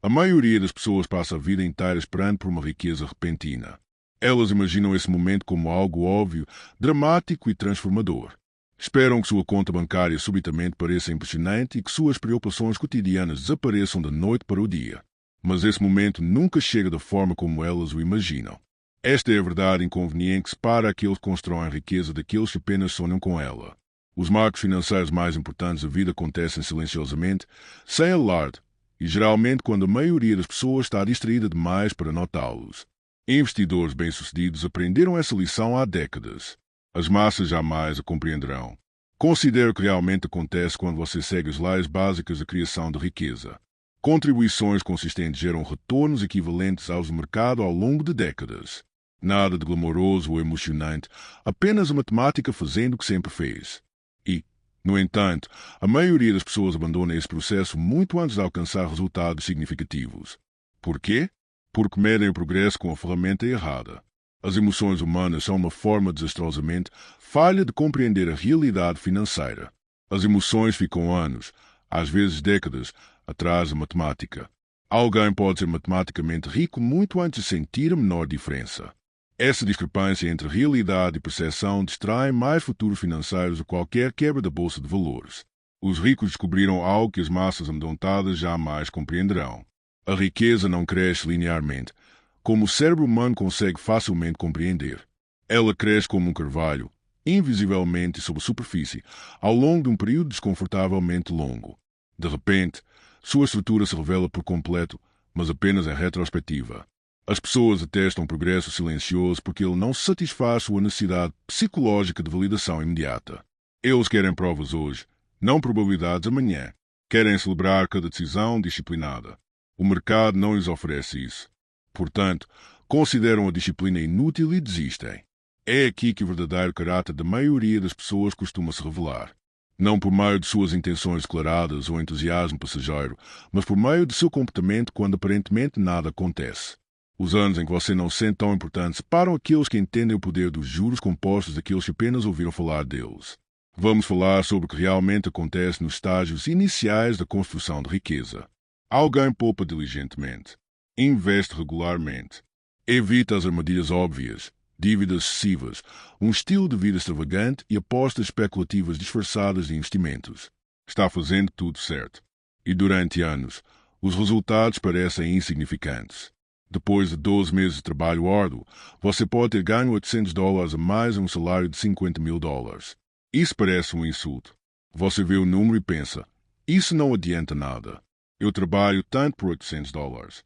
A maioria das pessoas passa a vida inteira esperando por uma riqueza repentina. Elas imaginam esse momento como algo óbvio, dramático e transformador. Esperam que sua conta bancária subitamente pareça impressionante e que suas preocupações cotidianas desapareçam da noite para o dia. Mas esse momento nunca chega da forma como elas o imaginam. Esta é a verdade inconveniente que separa aqueles que constroem riqueza daqueles que apenas sonham com ela. Os marcos financeiros mais importantes da vida acontecem silenciosamente, sem alarde, e geralmente quando a maioria das pessoas está distraída demais para notá-los. Investidores bem-sucedidos aprenderam essa lição há décadas. As massas jamais a compreenderão. Considere o que realmente acontece quando você segue as leis básicas da criação de riqueza. Contribuições consistentes geram retornos equivalentes aos do mercado ao longo de décadas. Nada de glamouroso ou emocionante, apenas a matemática fazendo o que sempre fez. E, no entanto, a maioria das pessoas abandona esse processo muito antes de alcançar resultados significativos. Por quê? Porque medem o progresso com a ferramenta errada. As emoções humanas são uma forma desastrosamente falha de compreender a realidade financeira. As emoções ficam anos, às vezes décadas, atrás da matemática. Alguém pode ser matematicamente rico muito antes de sentir a menor diferença. Essa discrepância entre realidade e percepção distrai mais futuros financeiros do que qualquer quebra da bolsa de valores. Os ricos descobriram algo que as massas amedrontadas jamais compreenderão. A riqueza não cresce linearmente, como o cérebro humano consegue facilmente compreender. Ela cresce como um carvalho, invisivelmente sob a superfície, ao longo de um período desconfortavelmente longo. De repente, sua estrutura se revela por completo, mas apenas em retrospectiva. As pessoas detestam o progresso silencioso porque ele não satisfaz sua necessidade psicológica de validação imediata. Eles querem provas hoje, não probabilidades amanhã. Querem celebrar cada decisão disciplinada. O mercado não lhes oferece isso. Portanto, consideram a disciplina inútil e desistem. É aqui que o verdadeiro caráter da maioria das pessoas costuma se revelar. Não por meio de suas intenções declaradas ou entusiasmo passageiro, mas por meio de seu comportamento quando aparentemente nada acontece. Os anos em que você não se sente tão importante separam aqueles que entendem o poder dos juros compostos daqueles que apenas ouviram falar deles. Vamos falar sobre o que realmente acontece nos estágios iniciais da construção de riqueza. Alguém poupa diligentemente. Investe regularmente. Evita as armadilhas óbvias, dívidas excessivas, um estilo de vida extravagante e apostas especulativas disfarçadas de investimentos. Está fazendo tudo certo. E durante anos, os resultados parecem insignificantes. Depois de 12 meses de trabalho árduo, você pode ter ganho $800 a mais em um salário de $50.000. Isso parece um insulto. Você vê o número e pensa, isso não adianta nada. Eu trabalho tanto por $800.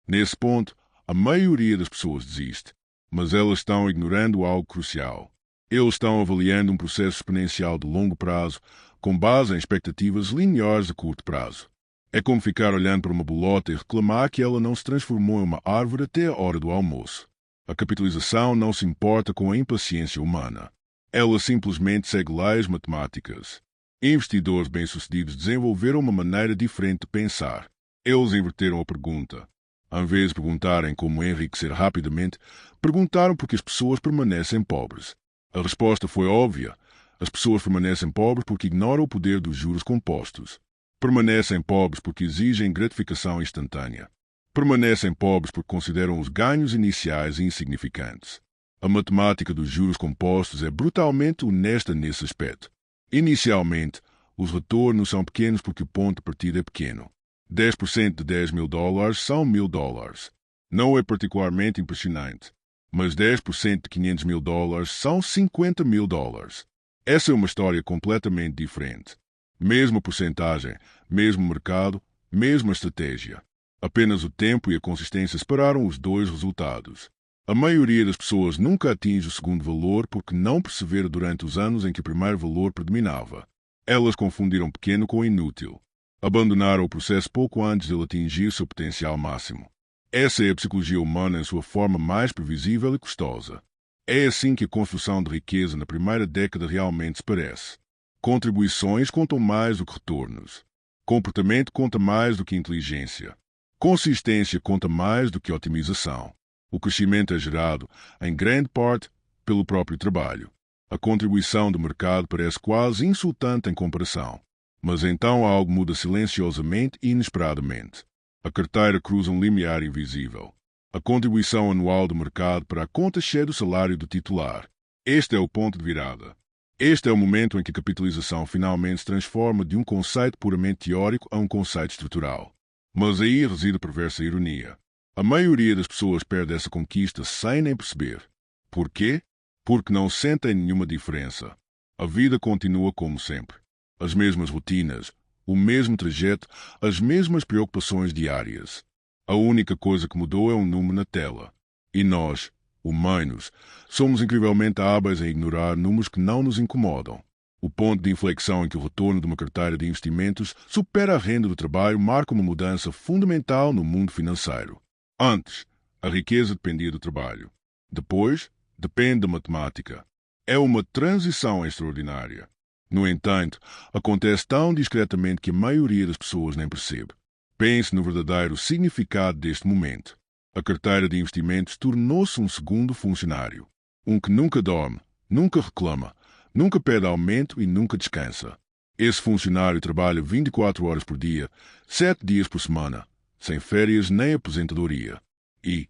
Nesse ponto, a maioria das pessoas desiste, mas elas estão ignorando algo crucial. Eles estão avaliando um processo exponencial de longo prazo com base em expectativas lineares de curto prazo. É como ficar olhando para uma bolota e reclamar que ela não se transformou em uma árvore até a hora do almoço. A capitalização não se importa com a impaciência humana. Ela simplesmente segue leis matemáticas. Investidores bem-sucedidos desenvolveram uma maneira diferente de pensar. Eles inverteram a pergunta. Em vez de perguntarem como enriquecer rapidamente, perguntaram por que as pessoas permanecem pobres. A resposta foi óbvia. As pessoas permanecem pobres porque ignoram o poder dos juros compostos. Permanecem pobres porque exigem gratificação instantânea. Permanecem pobres porque consideram os ganhos iniciais insignificantes. A matemática dos juros compostos é brutalmente honesta nesse aspecto. Inicialmente, os retornos são pequenos porque o ponto de partida é pequeno. 10% de $10.000 são $1.000. Não é particularmente impressionante, mas 10% de $500.000 são $50.000. Essa é uma história completamente diferente. Mesma porcentagem, mesmo mercado, mesma estratégia. Apenas o tempo e a consistência separaram os dois resultados. A maioria das pessoas nunca atinge o segundo valor porque não persevera durante os anos em que o primeiro valor predominava. Elas confundiram pequeno com inútil. Abandonaram o processo pouco antes de ele atingir seu potencial máximo. Essa é a psicologia humana em sua forma mais previsível e custosa. É assim que a construção de riqueza na primeira década realmente se parece. Contribuições contam mais do que retornos. Comportamento conta mais do que inteligência. Consistência conta mais do que otimização. O crescimento é gerado, em grande parte, pelo próprio trabalho. A contribuição do mercado parece quase insultante em comparação. Mas então algo muda silenciosamente e inesperadamente. A carteira cruza um limiar invisível. A contribuição anual do mercado para a conta cheia do salário do titular. Este é o ponto de virada. Este é o momento em que a capitalização finalmente se transforma de um conceito puramente teórico a um conceito estrutural. Mas aí reside a perversa ironia. A maioria das pessoas perde essa conquista sem nem perceber. Por quê? Porque não sentem nenhuma diferença. A vida continua como sempre. As mesmas rotinas, o mesmo trajeto, as mesmas preocupações diárias. A única coisa que mudou é um número na tela. E nós, humanos, somos incrivelmente hábeis em ignorar números que não nos incomodam. O ponto de inflexão em que o retorno de uma carteira de investimentos supera a renda do trabalho marca uma mudança fundamental no mundo financeiro. Antes, a riqueza dependia do trabalho. Depois, depende da matemática. É uma transição extraordinária. No entanto, acontece tão discretamente que a maioria das pessoas nem percebe. Pense no verdadeiro significado deste momento. A carteira de investimentos tornou-se um segundo funcionário. Um que nunca dorme, nunca reclama, nunca pede aumento e nunca descansa. Esse funcionário trabalha 24 horas por dia, 7 dias por semana, sem férias nem aposentadoria. E,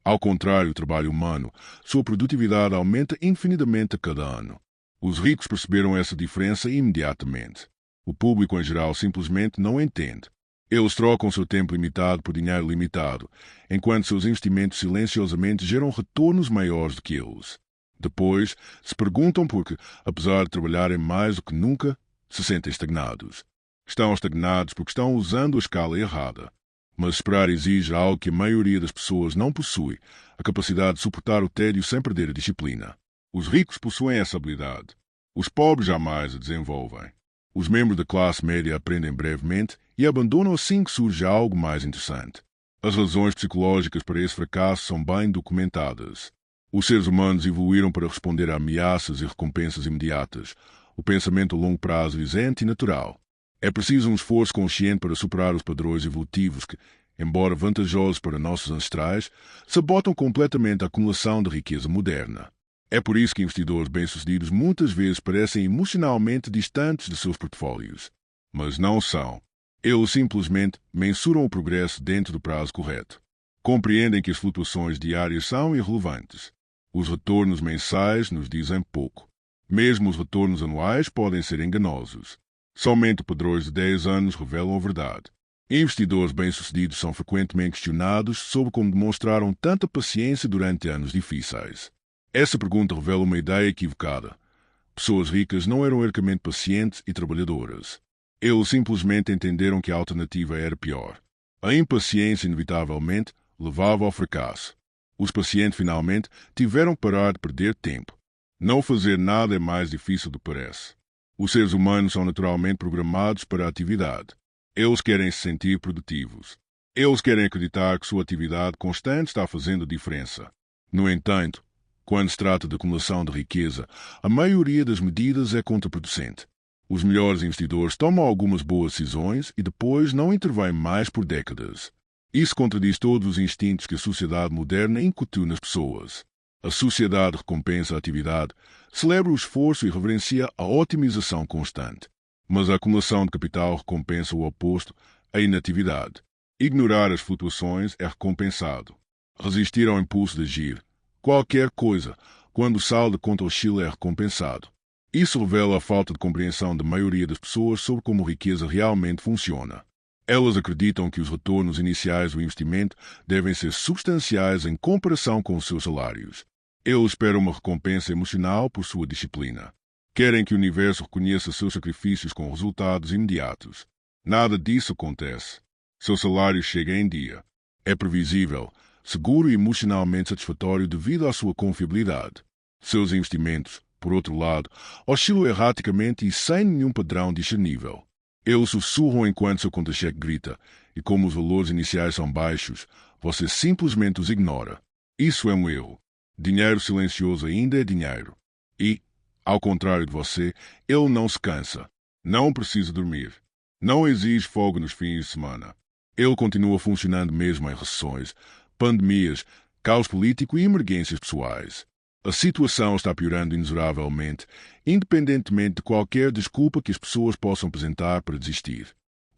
ao contrário do trabalho humano, sua produtividade aumenta infinitamente a cada ano. Os ricos perceberam essa diferença imediatamente. O público em geral simplesmente não entende. Eles trocam seu tempo limitado por dinheiro limitado, enquanto seus investimentos silenciosamente geram retornos maiores do que eles. Depois, se perguntam por que, apesar de trabalharem mais do que nunca, se sentem estagnados. Estão estagnados porque estão usando a escala errada. Mas esperar exige algo que a maioria das pessoas não possui, a capacidade de suportar o tédio sem perder a disciplina. Os ricos possuem essa habilidade. Os pobres jamais a desenvolvem. Os membros da classe média aprendem brevemente e abandonam assim que surge algo mais interessante. As razões psicológicas para esse fracasso são bem documentadas. Os seres humanos evoluíram para responder a ameaças e recompensas imediatas. O pensamento a longo prazo é antinatural. É preciso um esforço consciente para superar os padrões evolutivos que, embora vantajosos para nossos ancestrais, sabotam completamente a acumulação de riqueza moderna. É por isso que investidores bem-sucedidos muitas vezes parecem emocionalmente distantes de seus portfólios. Mas não são. Eles simplesmente mensuram o progresso dentro do prazo correto. Compreendem que as flutuações diárias são irrelevantes. Os retornos mensais nos dizem pouco. Mesmo os retornos anuais podem ser enganosos. Somente padrões de 10 anos revelam a verdade. Investidores bem-sucedidos são frequentemente questionados sobre como demonstraram tanta paciência durante anos difíceis. Essa pergunta revela uma ideia equivocada. Pessoas ricas não eram ercamente pacientes e trabalhadoras. Eles simplesmente entenderam que a alternativa era pior. A impaciência, inevitavelmente, levava ao fracasso. Os pacientes, finalmente, tiveram que parar de perder tempo. Não fazer nada é mais difícil do que parece. Os seres humanos são naturalmente programados para a atividade. Eles querem se sentir produtivos. Eles querem acreditar que sua atividade constante está fazendo diferença. No entanto, quando se trata de acumulação de riqueza, a maioria das medidas é contraproducente. Os melhores investidores tomam algumas boas decisões e depois não intervêm mais por décadas. Isso contradiz todos os instintos que a sociedade moderna incutiu nas pessoas. A sociedade recompensa a atividade, celebra o esforço e reverencia a otimização constante. Mas a acumulação de capital recompensa o oposto, a inatividade. Ignorar as flutuações é recompensado. Resistir ao impulso de agir, qualquer coisa, quando o saldo contra o Chile é recompensado. Isso revela a falta de compreensão da maioria das pessoas sobre como a riqueza realmente funciona. Elas acreditam que os retornos iniciais do investimento devem ser substanciais em comparação com os seus salários. Eles esperam uma recompensa emocional por sua disciplina. Querem que o universo reconheça seus sacrifícios com resultados imediatos. Nada disso acontece. Seu salário chega em dia. É previsível, seguro e emocionalmente satisfatório devido à sua confiabilidade. Seus investimentos, por outro lado, oscilam erraticamente e sem nenhum padrão discernível. Eles sussurram enquanto seu conta-cheque grita, e como os valores iniciais são baixos, você simplesmente os ignora. Isso é um erro. Dinheiro silencioso ainda é dinheiro. E, ao contrário de você, ele não se cansa. Não precisa dormir. Não exige folga nos fins de semana. Ele continua funcionando mesmo em recessões, pandemias, caos político e emergências pessoais. A situação está piorando inexoravelmente, independentemente de qualquer desculpa que as pessoas possam apresentar para desistir.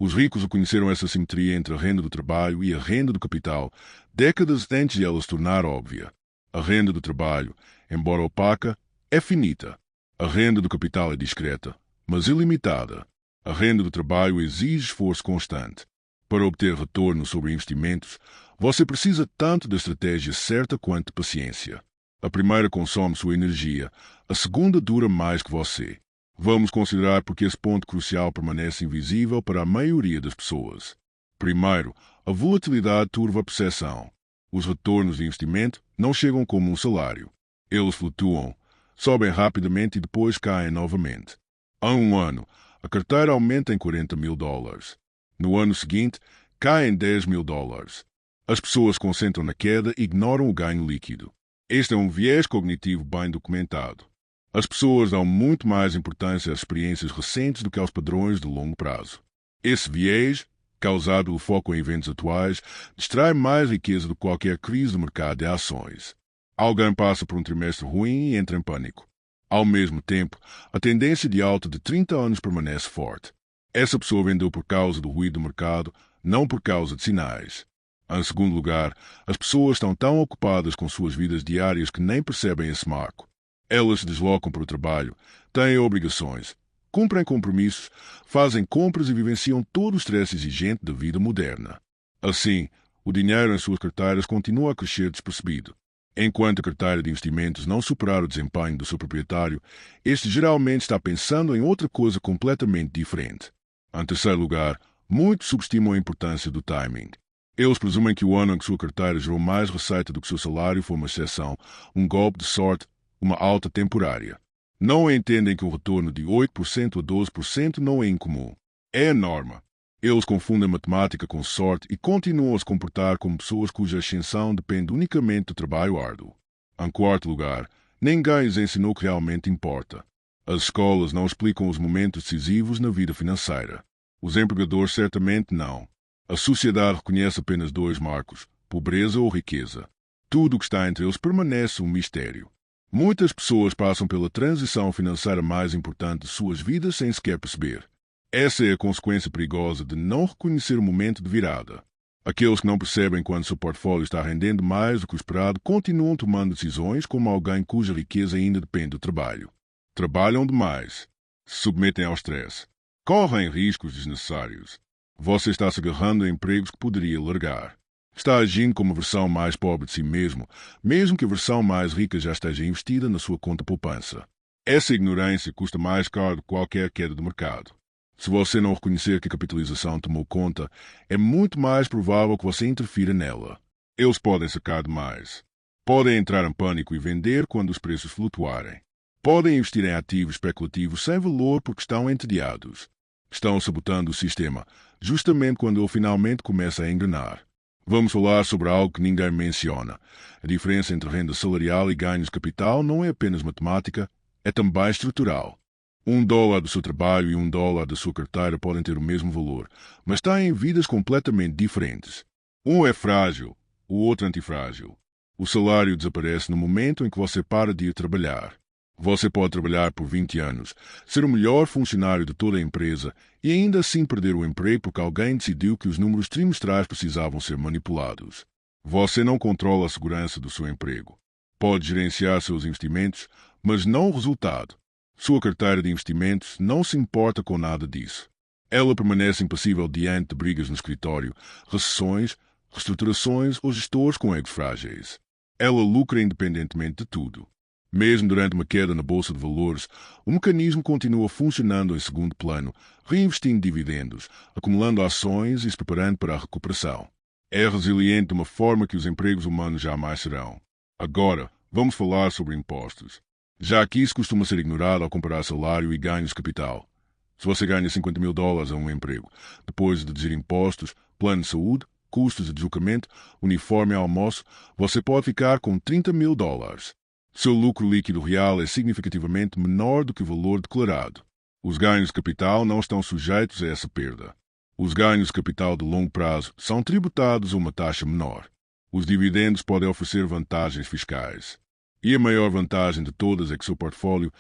Os ricos reconheceram essa simetria entre a renda do trabalho e a renda do capital décadas antes de ela se tornar óbvia. A renda do trabalho, embora opaca, é finita. A renda do capital é discreta, mas ilimitada. A renda do trabalho exige esforço constante. Para obter retorno sobre investimentos, você precisa tanto da estratégia certa quanto de paciência. A primeira consome sua energia, a segunda dura mais que você. Vamos considerar porque esse ponto crucial permanece invisível para a maioria das pessoas. Primeiro, a volatilidade turva a percepção. Os retornos de investimento não chegam como um salário. Eles flutuam, sobem rapidamente e depois caem novamente. Há um ano, a carteira aumenta em $40.000. No ano seguinte, cai em $10.000. As pessoas concentram na queda e ignoram o ganho líquido. Este é um viés cognitivo bem documentado. As pessoas dão muito mais importância às experiências recentes do que aos padrões de longo prazo. Esse viés, causado pelo foco em eventos atuais, distrai mais riqueza do que qualquer crise do mercado de ações. Alguém passa por um trimestre ruim e entra em pânico. Ao mesmo tempo, a tendência de alta de 30 anos permanece forte. Essa pessoa vendeu por causa do ruído do mercado, não por causa de sinais. Em segundo lugar, as pessoas estão tão ocupadas com suas vidas diárias que nem percebem esse marco. Elas se deslocam para o trabalho, têm obrigações, cumprem compromissos, fazem compras e vivenciam todo o estresse exigente da vida moderna. Assim, o dinheiro em suas carteiras continua a crescer despercebido. Enquanto a carteira de investimentos não superar o desempenho do seu proprietário, este geralmente está pensando em outra coisa completamente diferente. Em terceiro lugar, muitos subestimam a importância do timing. Eles presumem que o ano em que sua carteira gerou mais receita do que seu salário foi uma exceção, um golpe de sorte, uma alta temporária. Não entendem que o retorno de 8% a 12% não é incomum. É a norma. Eles confundem matemática com sorte e continuam a se comportar como pessoas cuja ascensão depende unicamente do trabalho árduo. Em quarto lugar, ninguém lhes ensinou o que realmente importa. As escolas não explicam os momentos decisivos na vida financeira. Os empregadores certamente não. A sociedade reconhece apenas dois marcos, pobreza ou riqueza. Tudo o que está entre eles permanece um mistério. Muitas pessoas passam pela transição financeira mais importante de suas vidas sem sequer perceber. Essa é a consequência perigosa de não reconhecer o momento de virada. Aqueles que não percebem quando seu portfólio está rendendo mais do que o esperado continuam tomando decisões como alguém cuja riqueza ainda depende do trabalho. Trabalham demais. Se submetem ao estresse. Correm riscos desnecessários. Você está se agarrando a empregos que poderia largar. Está agindo como a versão mais pobre de si mesmo, mesmo que a versão mais rica já esteja investida na sua conta poupança. Essa ignorância custa mais caro do que qualquer queda do mercado. Se você não reconhecer que a capitalização tomou conta, é muito mais provável que você interfira nela. Eles podem sacar demais. Podem entrar em pânico e vender quando os preços flutuarem. Podem investir em ativos especulativos sem valor porque estão entediados. Estão sabotando o sistema, justamente quando ele finalmente começa a engrenar. Vamos falar sobre algo que ninguém menciona. A diferença entre renda salarial e ganhos de capital não é apenas matemática, é também estrutural. $1 do seu trabalho e $1 da sua carteira podem ter o mesmo valor, mas têm vidas completamente diferentes. Um é frágil, o outro antifrágil. O salário desaparece no momento em que você para de ir trabalhar. Você pode trabalhar por 20 anos, ser o melhor funcionário de toda a empresa e ainda assim perder o emprego porque alguém decidiu que os números trimestrais precisavam ser manipulados. Você não controla a segurança do seu emprego. Pode gerenciar seus investimentos, mas não o resultado. Sua carteira de investimentos não se importa com nada disso. Ela permanece impassível diante de brigas no escritório, recessões, reestruturações ou gestores com egos frágeis. Ela lucra independentemente de tudo. Mesmo durante uma queda na bolsa de valores, o mecanismo continua funcionando em segundo plano, reinvestindo dividendos, acumulando ações e se preparando para a recuperação. É resiliente de uma forma que os empregos humanos jamais serão. Agora, vamos falar sobre impostos. Já que isso costuma ser ignorado ao comparar salário e ganhos de capital. Se você ganha $50.000 a um emprego, depois de deduzir impostos, plano de saúde, custos de deslocamento, uniforme e almoço, você pode ficar com $30.000. Seu lucro líquido real é significativamente menor do que o valor declarado. Os ganhos de capital não estão sujeitos a essa perda. Os ganhos de capital de longo prazo são tributados a uma taxa menor. Os dividendos podem oferecer vantagens fiscais. E a maior vantagem de todas é que seu portfólio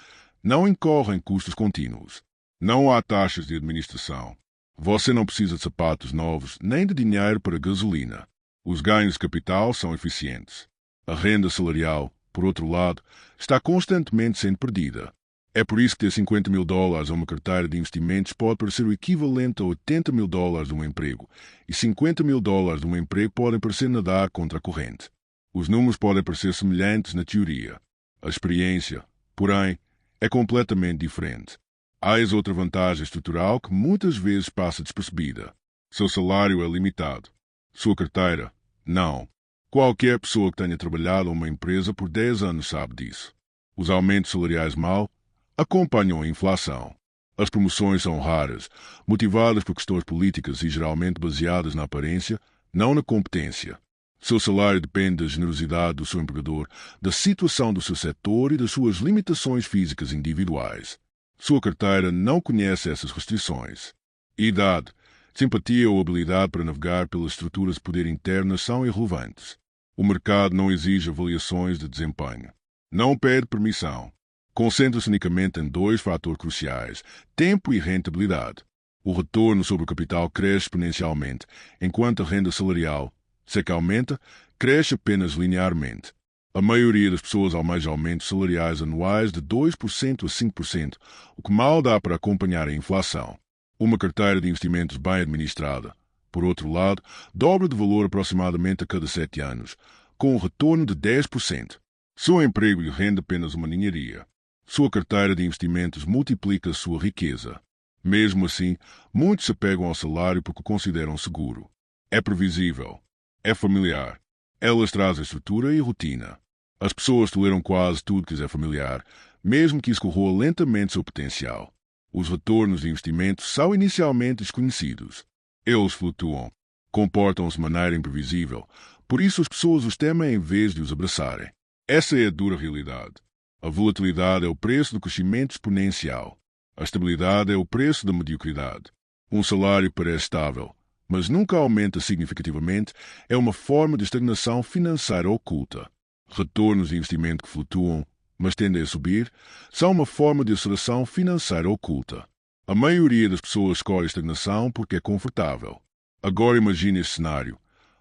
não incorre em custos contínuos. Não há taxas de administração. Você não precisa de sapatos novos nem de dinheiro para gasolina. Os ganhos de capital são eficientes. A renda salarial, por outro lado, está constantemente sendo perdida. É por isso que ter $50.000 a uma carteira de investimentos pode parecer o equivalente a $80.000 de um emprego, e $50.000 de um emprego podem parecer nadar contra a corrente. Os números podem parecer semelhantes na teoria. A experiência, porém, é completamente diferente. Há outra vantagem estrutural que muitas vezes passa despercebida. Seu salário é limitado. Sua carteira, não. Qualquer pessoa que tenha trabalhado em uma empresa por 10 anos sabe disso. Os aumentos salariais mal acompanham a inflação. As promoções são raras, motivadas por questões políticas e geralmente baseadas na aparência, não na competência. Seu salário depende da generosidade do seu empregador, da situação do seu setor e das suas limitações físicas individuais. Sua carteira não conhece essas restrições. Idade, simpatia ou habilidade para navegar pelas estruturas de poder internas são irrelevantes. O mercado não exige avaliações de desempenho. Não pede permissão. Concentra-se unicamente em dois fatores cruciais: tempo e rentabilidade. O retorno sobre o capital cresce exponencialmente, enquanto a renda salarial, se é que aumenta, cresce apenas linearmente. A maioria das pessoas almeja aumentos salariais anuais de 2% a 5%, o que mal dá para acompanhar a inflação. Uma carteira de investimentos bem administrada, por outro lado, dobra de valor aproximadamente a cada 7 anos, com um retorno de 10%. Seu emprego lhe rende apenas uma ninharia. Sua carteira de investimentos multiplica sua riqueza. Mesmo assim, muitos se apegam ao salário porque o consideram seguro. É previsível. É familiar. Elas trazem estrutura e rotina. As pessoas toleram quase tudo que lhes é familiar, mesmo que isso corroa lentamente seu potencial. Os retornos de investimento são inicialmente desconhecidos. Eles flutuam. Comportam-se de maneira imprevisível. Por isso as pessoas os temem em vez de os abraçarem. Essa é a dura realidade. A volatilidade é o preço do crescimento exponencial. A estabilidade é o preço da mediocridade. Um salário parece estável, mas nunca aumenta significativamente, é uma forma de estagnação financeira oculta. Retornos de investimento que flutuam, mas tendem a subir, são uma forma de aceleração financeira oculta. A maioria das pessoas escolhe estagnação porque é confortável. Agora imagine esse cenário.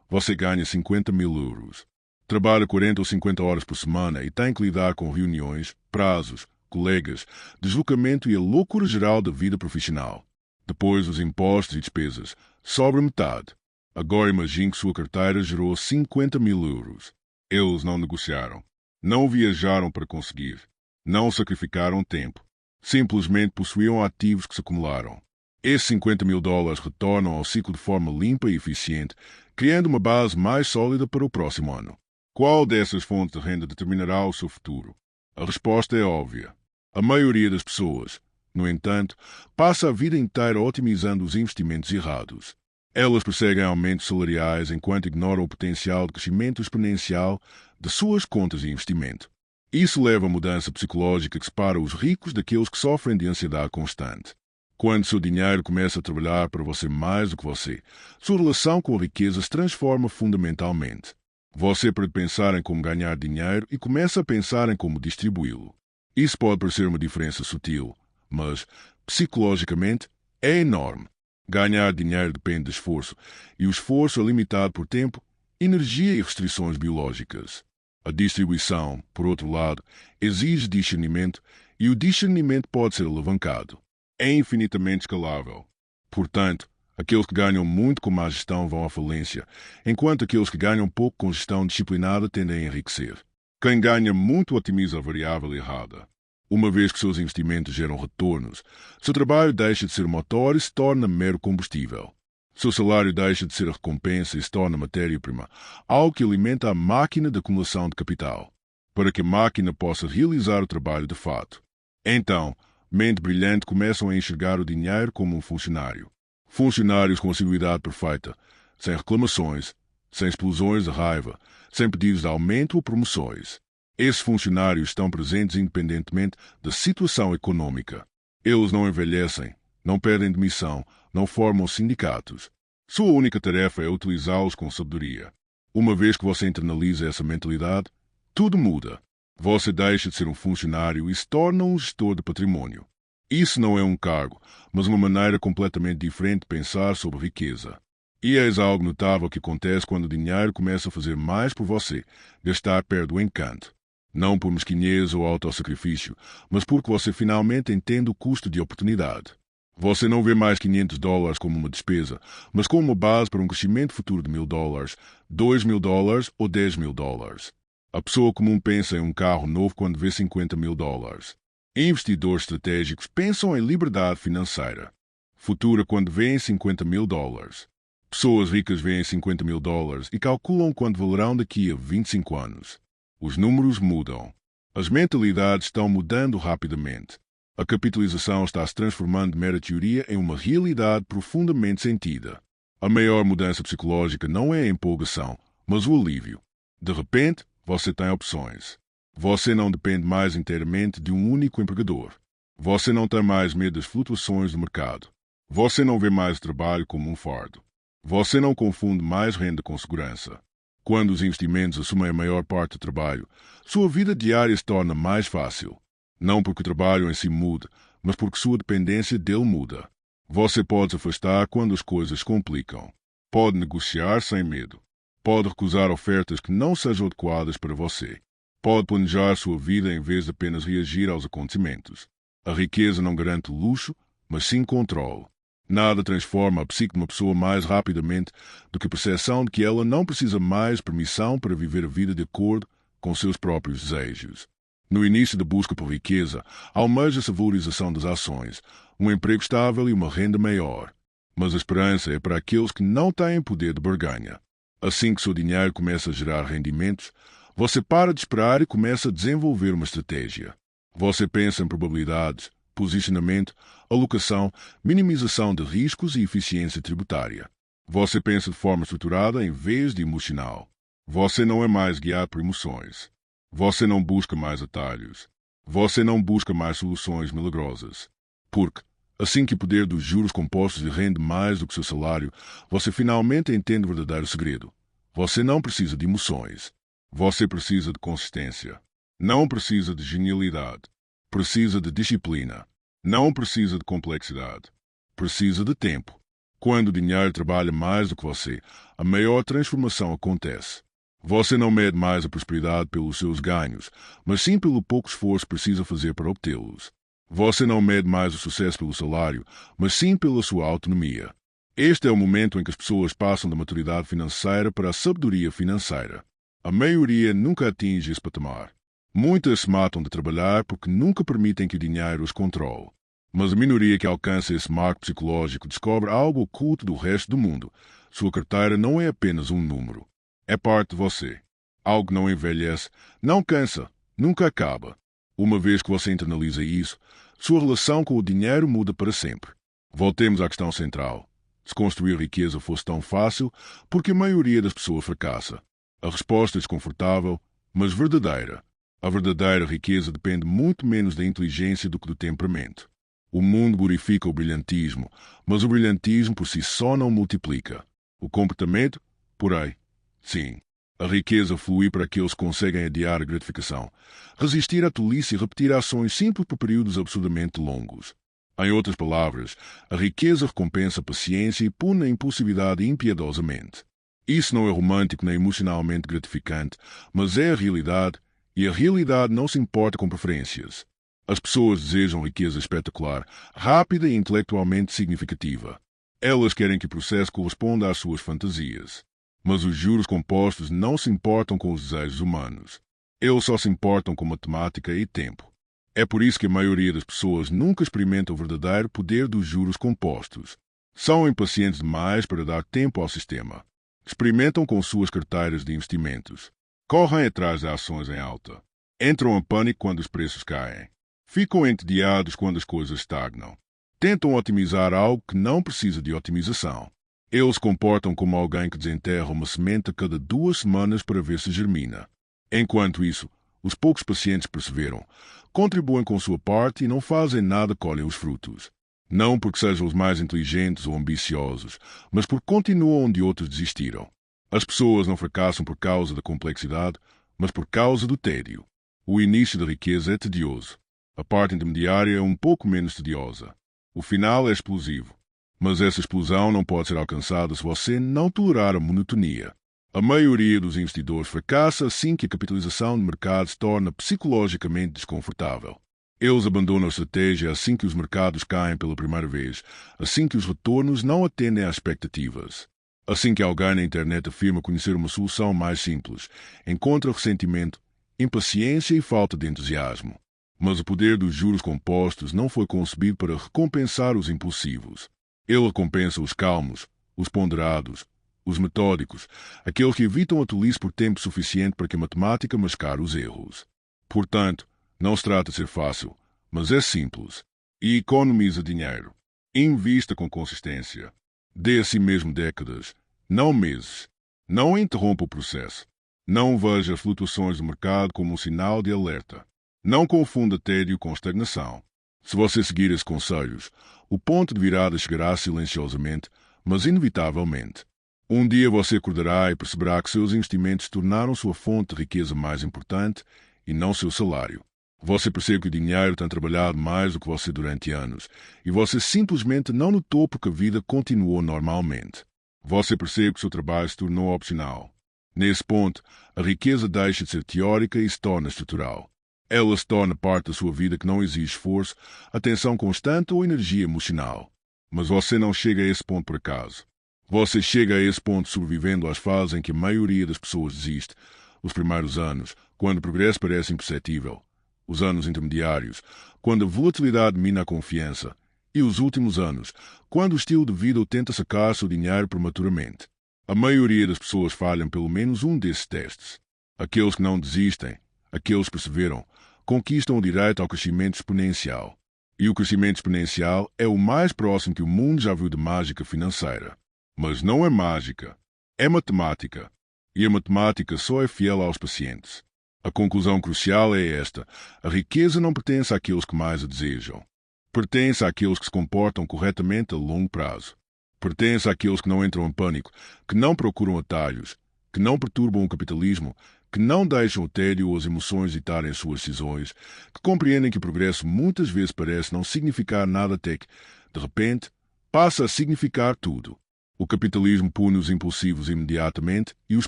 Você ganha 50.000 euros. Trabalha 40 ou 50 horas por semana e tem que lidar com reuniões, prazos, colegas, deslocamento e a loucura geral da vida profissional. Depois dos impostos e despesas, sobra metade. Agora imagine que sua carteira gerou 50.000 euros. Eles não negociaram. Não viajaram para conseguir. Não sacrificaram tempo. Simplesmente possuíam ativos que se acumularam. Esses $50.000 retornam ao ciclo de forma limpa e eficiente, criando uma base mais sólida para o próximo ano. Qual dessas fontes de renda determinará o seu futuro? A resposta é óbvia. A maioria das pessoas, no entanto, passa a vida inteira otimizando os investimentos errados. Elas perseguem aumentos salariais enquanto ignoram o potencial de crescimento exponencial de suas contas de investimento. Isso leva a mudança psicológica que separa os ricos daqueles que sofrem de ansiedade constante. Quando seu dinheiro começa a trabalhar para você mais do que você, sua relação com a riqueza se transforma fundamentalmente. Você pode pensar em como ganhar dinheiro e começa a pensar em como distribuí-lo. Isso pode parecer uma diferença sutil, mas, psicologicamente, é enorme. Ganhar dinheiro depende de esforço, e o esforço é limitado por tempo, energia e restrições biológicas. A distribuição, por outro lado, exige discernimento, e o discernimento pode ser alavancado. É infinitamente escalável. Portanto, aqueles que ganham muito com má gestão vão à falência, enquanto aqueles que ganham pouco com gestão disciplinada tendem a enriquecer. Quem ganha muito otimiza a variável errada. Uma vez que seus investimentos geram retornos, seu trabalho deixa de ser motor e se torna mero combustível. Seu salário deixa de ser a recompensa e se torna matéria-prima, algo que alimenta a máquina de acumulação de capital, para que a máquina possa realizar o trabalho de fato. Então, mente brilhante começam a enxergar o dinheiro como um funcionário. Funcionários com assiduidade perfeita, sem reclamações, sem explosões de raiva, sem pedidos de aumento ou promoções. Esses funcionários estão presentes independentemente da situação econômica. Eles não envelhecem, não pedem demissão, não formam sindicatos. Sua única tarefa é utilizá-los com sabedoria. Uma vez que você internaliza essa mentalidade, tudo muda. Você deixa de ser um funcionário e se torna um gestor de patrimônio. Isso não é um cargo, mas uma maneira completamente diferente de pensar sobre riqueza. E é algo notável que acontece quando o dinheiro começa a fazer mais por você, gastar perde o encanto. Não por mesquinhez ou autossacrifício, mas porque você finalmente entende o custo de oportunidade. Você não vê mais $500 como uma despesa, mas como uma base para um crescimento futuro de $1.000, $2.000 ou $10.000. A pessoa comum pensa em um carro novo quando vê $50.000. Investidores estratégicos pensam em liberdade financeira futura quando veem $50.000. Pessoas ricas veem $50.000 e calculam quanto valerão daqui a 25 anos. Os números mudam. As mentalidades estão mudando rapidamente. A capitalização está se transformando de mera teoria em uma realidade profundamente sentida. A maior mudança psicológica não é a empolgação, mas o alívio. De repente, você tem opções. Você não depende mais inteiramente de um único empregador. Você não tem mais medo das flutuações do mercado. Você não vê mais o trabalho como um fardo. Você não confunde mais renda com segurança. Quando os investimentos assumem a maior parte do trabalho, sua vida diária se torna mais fácil. Não porque o trabalho em si muda, mas porque sua dependência dele muda. Você pode se afastar quando as coisas se complicam. Pode negociar sem medo. Pode recusar ofertas que não sejam adequadas para você. Pode planejar sua vida em vez de apenas reagir aos acontecimentos. A riqueza não garante luxo, mas sim controle. Nada transforma a psique de uma pessoa mais rapidamente do que a percepção de que ela não precisa mais permissão para viver a vida de acordo com seus próprios desejos. No início da busca por riqueza, almeja-se a valorização das ações, um emprego estável e uma renda maior. Mas a esperança é para aqueles que não têm poder de barganha. Assim que seu dinheiro começa a gerar rendimentos, você para de esperar e começa a desenvolver uma estratégia. Você pensa em probabilidades, posicionamento, alocação, minimização de riscos e eficiência tributária. Você pensa de forma estruturada em vez de emocional. Você não é mais guiado por emoções. Você não busca mais atalhos. Você não busca mais soluções milagrosas. Porque, assim que o poder dos juros compostos lhe rende mais do que seu salário, você finalmente entende o verdadeiro segredo. Você não precisa de emoções. Você precisa de consistência. Não precisa de genialidade. Precisa de disciplina. Não precisa de complexidade. Precisa de tempo. Quando o dinheiro trabalha mais do que você, a maior transformação acontece. Você não mede mais a prosperidade pelos seus ganhos, mas sim pelo pouco esforço que precisa fazer para obtê-los. Você não mede mais o sucesso pelo salário, mas sim pela sua autonomia. Este é o momento em que as pessoas passam da maturidade financeira para a sabedoria financeira. A maioria nunca atinge esse patamar. Muitas se matam de trabalhar porque nunca permitem que o dinheiro os controle. Mas a minoria que alcança esse marco psicológico descobre algo oculto do resto do mundo. Sua carteira não é apenas um número. É parte de você. Algo que não envelhece, não cansa, nunca acaba. Uma vez que você internaliza isso, sua relação com o dinheiro muda para sempre. Voltemos à questão central. Se construir riqueza fosse tão fácil, por que a maioria das pessoas fracassa? A resposta é desconfortável, mas verdadeira. A verdadeira riqueza depende muito menos da inteligência do que do temperamento. O mundo glorifica o brilhantismo, mas o brilhantismo por si só não multiplica. O comportamento, porém, sim. A riqueza flui para aqueles que conseguem adiar a gratificação, resistir à tolice e repetir ações simples por períodos absurdamente longos. Em outras palavras, a riqueza recompensa a paciência e pune a impulsividade impiedosamente. Isso não é romântico nem emocionalmente gratificante, mas é a realidade, e a realidade não se importa com preferências. As pessoas desejam riqueza espetacular, rápida e intelectualmente significativa. Elas querem que o processo corresponda às suas fantasias. Mas os juros compostos não se importam com os desejos humanos. Eles só se importam com matemática e tempo. É por isso que a maioria das pessoas nunca experimenta o verdadeiro poder dos juros compostos. São impacientes demais para dar tempo ao sistema. Experimentam com suas carteiras de investimentos. Correm atrás de ações em alta. Entram em pânico quando os preços caem. Ficam entediados quando as coisas estagnam. Tentam otimizar algo que não precisa de otimização. Eles se comportam como alguém que desenterra uma semente a cada 2 semanas para ver se germina. Enquanto isso, os poucos pacientes perseveram, contribuem com sua parte e não fazem nada colhem os frutos. Não porque sejam os mais inteligentes ou ambiciosos, mas porque continuam onde outros desistiram. As pessoas não fracassam por causa da complexidade, mas por causa do tédio. O início da riqueza é tedioso. A parte intermediária é um pouco menos tediosa. O final é explosivo. Mas essa explosão não pode ser alcançada se você não tolerar a monotonia. A maioria dos investidores fracassa assim que a capitalização de mercado se torna psicologicamente desconfortável. Eles abandonam a estratégia assim que os mercados caem pela primeira vez, assim que os retornos não atendem às expectativas. Assim que alguém na internet afirma conhecer uma solução mais simples, encontra ressentimento, impaciência e falta de entusiasmo. Mas o poder dos juros compostos não foi concebido para recompensar os impulsivos. Ele recompensa os calmos, os ponderados, os metódicos, aqueles que evitam a tolice por tempo suficiente para que a matemática mascare os erros. Portanto, não se trata de ser fácil, mas é simples. E economiza dinheiro. Invista com consistência. Dê a si mesmo décadas, não meses. Não interrompa o processo. Não veja as flutuações do mercado como um sinal de alerta. Não confunda tédio com estagnação. Se você seguir esses conselhos, o ponto de virada chegará silenciosamente, mas inevitavelmente. Um dia você acordará e perceberá que seus investimentos tornaram sua fonte de riqueza mais importante e não seu salário. Você percebe que o dinheiro tem trabalhado mais do que você durante anos e você simplesmente não notou porque a vida continuou normalmente. Você percebe que seu trabalho se tornou opcional. Nesse ponto, a riqueza deixa de ser teórica e se torna estrutural. Ela se torna parte da sua vida que não exige esforço, atenção constante ou energia emocional. Mas você não chega a esse ponto por acaso. Você chega a esse ponto sobrevivendo às fases em que a maioria das pessoas desiste, os primeiros anos, quando o progresso parece imperceptível, os anos intermediários, quando a volatilidade mina a confiança, e os últimos anos, quando o estilo de vida tenta sacar seu dinheiro prematuramente. A maioria das pessoas falham pelo menos um desses testes. Aqueles que não desistem, aqueles que perseveram, conquistam o direito ao crescimento exponencial. E o crescimento exponencial é o mais próximo que o mundo já viu de mágica financeira. Mas não é mágica, é matemática. E a matemática só é fiel aos pacientes. A conclusão crucial é esta: a riqueza não pertence àqueles que mais a desejam. Pertence àqueles que se comportam corretamente a longo prazo. Pertence àqueles que não entram em pânico, que não procuram atalhos, que não perturbam o capitalismo, que não deixam o tédio ou as emoções ditarem as suas decisões, que compreendem que o progresso muitas vezes parece não significar nada até que, de repente, passa a significar tudo. O capitalismo pune os impulsivos imediatamente e os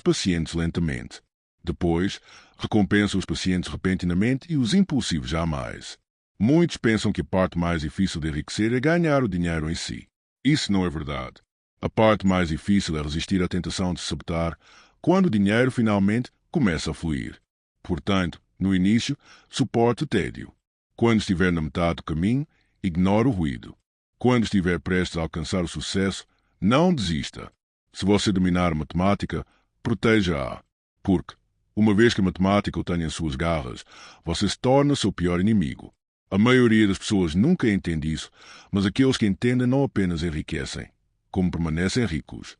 pacientes lentamente. Depois, recompensa os pacientes repentinamente e os impulsivos jamais. Muitos pensam que a parte mais difícil de enriquecer é ganhar o dinheiro em si. Isso não é verdade. A parte mais difícil é resistir à tentação de se sabotar quando o dinheiro finalmente começa a fluir. Portanto, no início, suporte o tédio. Quando estiver na metade do caminho, ignore o ruído. Quando estiver prestes a alcançar o sucesso, não desista. Se você dominar a matemática, proteja-a. Porque, uma vez que a matemática o tenha em suas garras, você se torna seu pior inimigo. A maioria das pessoas nunca entende isso, mas aqueles que entendem não apenas enriquecem, como permanecem ricos.